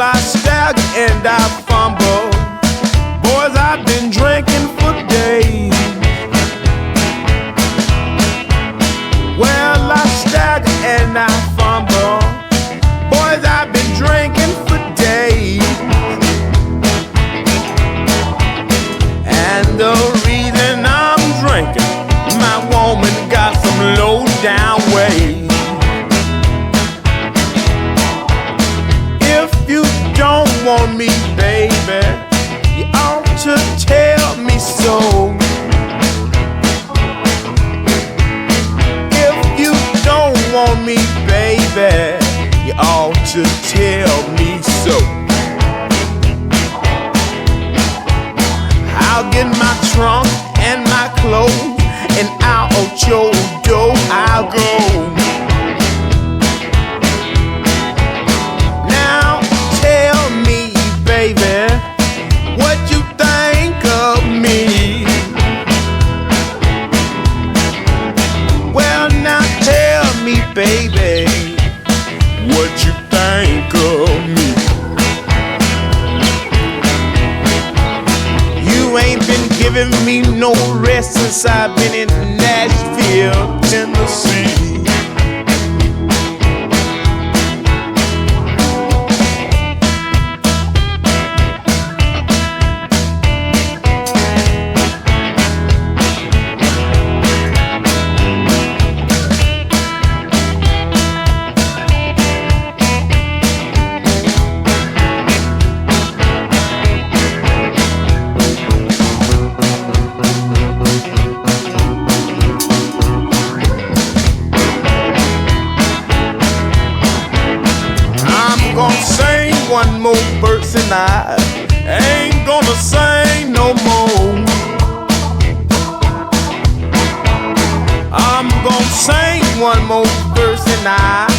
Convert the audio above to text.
I stagger and I fumble. Boys, I've been drinking for days. Well, I stagger and I fumble. Boys, I've been drinking for days. And the reason I'm drinking, my woman got some low down ways. If you don't want me, baby, you ought to tell me so. If you don't want me, baby, you ought to tell me so. I'll get my trunk and my clothes, and out your door I'll go. Now tell me, baby, what you think of me. Well, now tell me, baby, what you think of me. You ain't been giving me no rest since I've been in Nashville, Tennessee. Gonna sing one more verse and I ain't gonna sing no more. I'm gonna sing one more verse and I